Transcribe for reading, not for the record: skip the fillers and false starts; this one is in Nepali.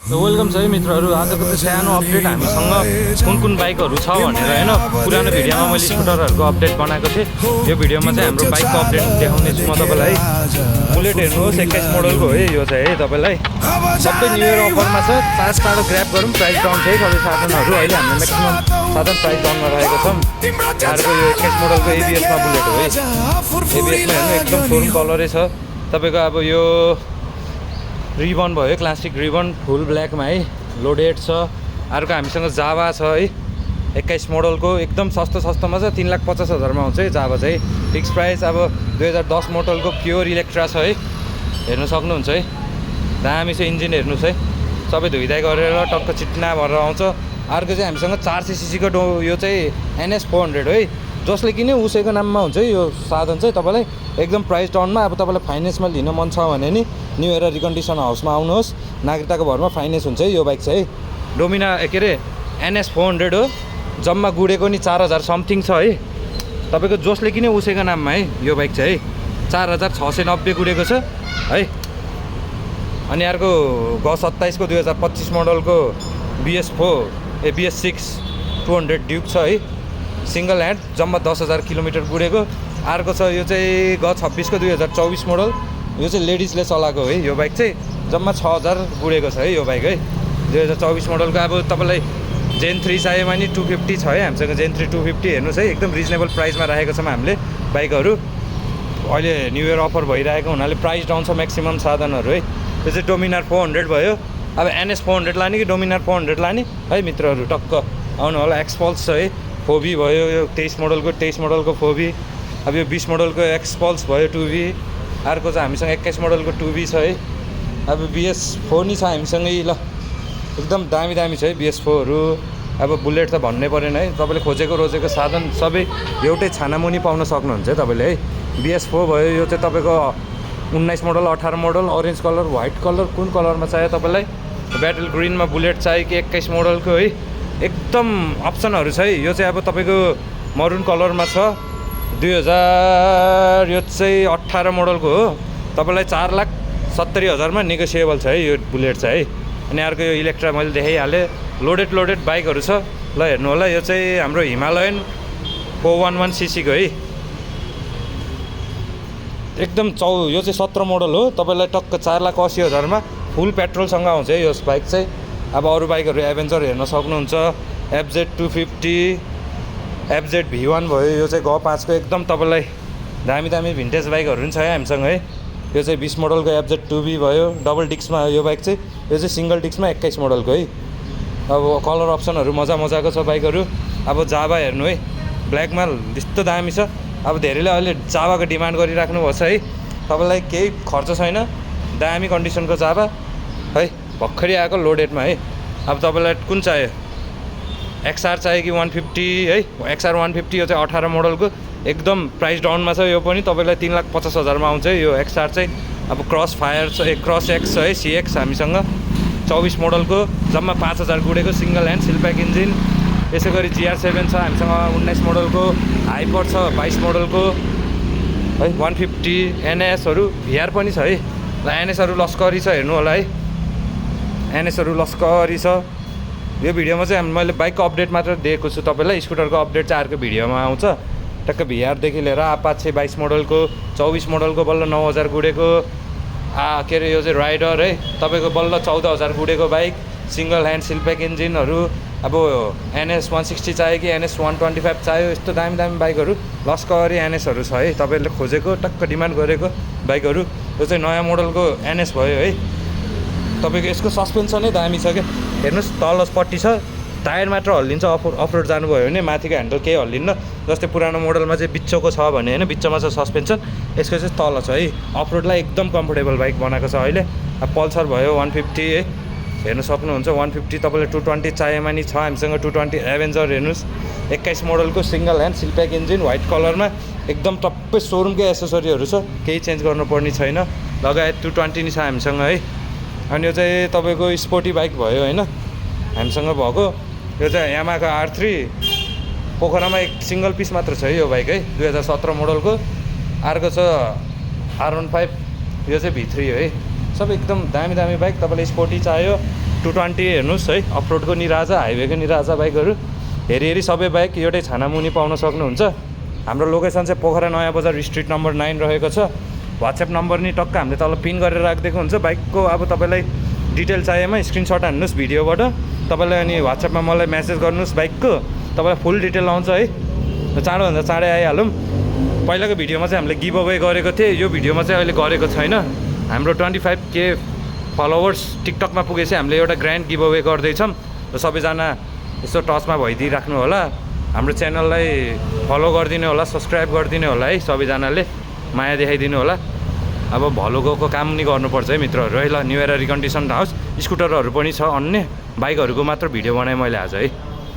वेलकम छ है मित्रहरू। आजको त सानो अपडेट हामीसँग कुन कुन बाइकहरू छ भनेर होइन। पुरानो भिडियोमा मैले स्कुटरहरूको अपडेट बनाएको थिएँ। यो भिडियोमा चाहिँ हाम्रो बाइकको अपडेट देखाउने छु म तपाईँलाई। बुलेट हेर्नुहोस् 21 मोडलको हो यो चाहिँ है। तपाईँलाई सबै न्यु इयर अफरमा छ। चाँडो ग्र्याब गरौँ, प्राइस डाउन छ है सबै साधनहरू। अहिले हामीले म्याक्सिमम साधन प्राइस डाउनमा रहेको छौँ। अर्को यो 21 मोडलको एबिएसमा बुलेट हो है। एबिएसमा हेर्नु एकदम सोरुम कलरै छ तपाईँको। अब यो रिबन भयो, क्लासिक रिबन फुल ब्ल्याकमा है, लोडेड छ। अर्को हामीसँग जावा छ है 21 मोडलको, एकदम सस्तोमा छ। 3,50,000 हुन्छ है जावा चाहिँ। Fix price. अब 2010 मोडलको प्योर इलेक्ट्रा छ है, हेर्नु सक्नुहुन्छ है। दामी छ इन्जिन हेर्नुहोस् है। सबै धुइधाइ गरेर टक्क चिट्ना भएर आउँछ। अर्को चाहिँ हामीसँग 400 सीसीको यो चाहिँ NS 400 है। जसले किन्यो उसैको नाममा हुन्छ है यो साधन चाहिँ। तपाईँलाई एकदम प्राइस डाउनमा। अब तपाईँलाई फाइनेन्समा लिन मन छ भने नि न्यु एरा रिकन्डिसन हाउसमा आउनुहोस्। नागरिकताको भरमा फाइनेन्स हुन्छ है यो बाइक चाहिँ। डोमिना के अरे NS 400 हो। जम्मा गुडेको नि 4,000 समथिङ छ है। तपाईँको जसले किन्यो उसैको नाममा है यो बाइक चाहिँ है। 4,690 गुडेको छ है। अनि अर्को गस 27 को 2025 मोडलको BS6 200 ड्युक छ है। सिङ्गल ह्यान्ड, जम्मा 10,000 किलोमिटर गुडेको। अर्को छ यो चाहिँ ग 26 को 2024 मोडल। यो चाहिँ लेडिजले चलाएको है यो बाइक चाहिँ। जम्मा 6,000 गुडेको छ है यो बाइक है। 2024 मोडलको। अब तपाईँलाई जेन 3 चाहियो भने 250 छ है हामीसँग। जेन 3 250 हेर्नुहोस् है। एकदम रिजनेबल प्राइसमा राखेको छौँ हामीले बाइकहरू। अहिले न्यु इयर अफर भइरहेको हुनाले प्राइस डाउन छ म्याक्सिमम साधनहरू है। यो चाहिँ डोमिनार 400 भयो। अब NS 400 लाने कि डोमिनार 400 लाने है मित्रहरू, टक्क आउनु होला। एक्सपल्स छ है। फोबी भयो यो 23 मोडलको फोबी। अब यो 20 मोडलको एक्सपल्स भयो 2V। अर्को चाहिँ हामीसँग 21 मोडलको 2V छ है। अब BS4 नि छ हामीसँगै ल। एकदम दामी छ है BS4हरू। अब बुलेट त भन्नै परेन है। तपाईँले खोजेको रोजेको साधन सबै एउटै छानामुनि पाउन सक्नुहुन्छ है तपाईँले है। BS4 भयो यो चाहिँ तपाईँको 19 model 18 model, orange colour, white colour, कुन कलरमा चाहियो तपाईँलाई। ब्याटल ग्रिनमा बुलेट चाहियो कि 21 मोडलको है। एकदम अप्सनहरू छ है। यो चाहिँ अब तपाईँको मरुन कलरमा छ। 2000 यो चाहिँ 18 मोडलको हो। तपाईँलाई 4,70,000 मा नेगोसिएबल छ है यो बुलेट चाहिँ है। अनि अर्को यो इलेक्ट्रा मैले देखाइहालेँ। लोडेड बाइकहरू छ ल, हेर्नु होला। यो चाहिँ हाम्रो हिमालयन 411 सीसी को है। एकदम यो चाहिँ 17 मोडल हो। तपाईँलाई टक्क 4,80,000 मा फुल पेट्रोलसँग आउँछ है यो बाइक चाहिँ। अब अरू बाइकहरू एभेन्जर हेर्न सक्नुहुन्छ। FZ 250, FZ V1 भयो। यो चाहिँ ग 5 को एकदम तपाईँलाई दामी भिन्टेज बाइकहरू पनि छ है हामीसँग है। यो चाहिँ 20 मोडलको FZ 2B भयो। डबल डिस्कमा यो बाइक चाहिँ। यो चाहिँ सिङ्गल डिस्कमा 21 मोडलको है। अब कलर अप्सनहरू मजाको छ बाइकहरू। अब जावा हेर्नु है, ब्ल्याकमा यस्तो दामी छ। अब धेरैले अहिले जावाको डिमान्ड गरिराख्नु भएको छ है। तपाईँलाई केही खर्च छैन, दामी कन्डिसनको जावा है। भर्खरै आएको लोडेडमा है। अब तपाईँलाई कुन चाहियो, XR चाहियो कि 150 है। XR 150 यो चाहिँ 18 मोडलको एकदम प्राइस डाउनमा छ। यो पनि तपाईँलाई 3,50,000 मा आउँछ है यो XR चाहिँ। अब क्रस फायर छ, क्रस X छ है, CX हामीसँग 24 मोडलको, जम्मा 5,000 गुडेको, सिङ्गल ह्यान्ड सिलप्याक इन्जिन। यसै गरी GR7 छ हामीसँग 19 मोडलको। हाइपर छ 22 मोडलको है। 150 NSहरू VR पनि छ है। ल NSहरू लस्करी छ, हेर्नु होला है। NSहरू लस्करी छ। यो भिडियोमा चाहिँ मैले बाइकको अपडेट मात्र दिएको छु तपाईँलाई। स्कुटरको अपडेट चाहिँ अर्को भिडियोमा आउँछ। टक्क VRदेखि लिएर अपाचे 22 मोडलको, 24 मोडलको बल्ल 9,000 गुडेको। के अरे यो चाहिँ राइडर है तपाईँको, बल्ल 14,000 गुडेको बाइक। सिङ्गल ह्यान्ड सिलप्याक इन्जिनहरू। अब NS 160 चाहियो कि NS 125 चाहियो। यस्तो दामी बाइकहरू लस्करी NSहरू छ है। तपाईँले खोजेको टक्क डिमान्ड गरेको बाइकहरू। यो चाहिँ नयाँ मोडलको NS भयो है। तपाईँको यसको सस्पेन्सनै दामी छ क्या। हेर्नुहोस् तलपट्टि छ, टायर मात्र हल्लिन्छ। अफरोड जानुभयो भने माथिको ह्यान्डल केही हल्लिन्न। जस्तै पुरानो मोडलमा चाहिँ बिच्चोको छ भने होइन, बिच्चोमा छ सस्पेन्सन। यसको चाहिँ तल छ है। अफरोडलाई एकदम कम्फोर्टेबल बाइक बनाएको छ अहिले। अब पल्सर भयो 150 है, हेर्नु सक्नुहुन्छ। 150 तपाईँले 220 चाहियो भने छ हामीसँग 220 एभेन्जर। हेर्नुहोस् 21 मोडलको सिङ्गल ह्यान्ड सिलप्याक इन्जिन, व्हाइट कलरमा एकदम टप्पै सोरुमकै एसेसरीहरू छ, केही चेन्ज गर्नुपर्ने छैन। लगायत 220 नि छ हामीसँग है। अनि यो चाहिँ तपाईँको स्पोर्टी बाइक भयो होइन हामीसँग भएको। यो चाहिँ यामाको R3 पोखरामा एक सिङ्गल पिस मात्र छ है यो बाइक है। 2017 मोडलको। अर्को छ R15, यो चाहिँ V3 हो है। सब एकदम दामी बाइक। तपाईँलाई स्पोर्टी चाहियो 220 हेर्नुहोस् है, अफरोडको नि राजा, हाइवेको नि राजा बाइकहरू हेरी सबै बाइक एउटै छानामुनि पाउन सक्नुहुन्छ। हाम्रो लोकेसन चाहिँ पोखरा नयाँ बजार स्ट्रिट नम्बर 9 रहेको छ। वाट्सएप नम्बर नि टक्क हामीले तल पिन गरेर राखिदिएको हुन्छ। बाइकको अब तपाईँलाई डिटेल चाहिएमा स्क्रिनसट हान्नुहोस् भिडियोबाट, तपाईँलाई अनि वाट्सएपमा मलाई मेसेज गर्नुहोस् बाइकको, तपाईँलाई फुल डिटेल आउँछ है। चाँडोभन्दा चाँडै आइहालौँ। पहिलाको भिडियोमा चाहिँ हामीले गिभ अवे गरेको थिएँ, यो भिडियोमा चाहिँ अहिले गरेको छैन। हाम्रो 25K फलोवर्स टिकटकमा पुगेपछि हामीले एउटा ग्रान्ड गिभ अवे गर्दैछौँ। र सबैजना यसो टचमा भइदिइराख्नु होला, हाम्रो च्यानललाई फलो गरिदिनु होला, सब्सक्राइब गरिदिनु होला है, सबैजनाले माया देखाइदिनु होला। अब भलोगोको काम नि गर्नुपर्छ है मित्रहरू है। ल न्यू एरा रिकन्डिसन हाउस स्कुटरहरू पनि छ, अन्य बाइकहरूको मात्र भिडियो बनाएँ मैले आज है।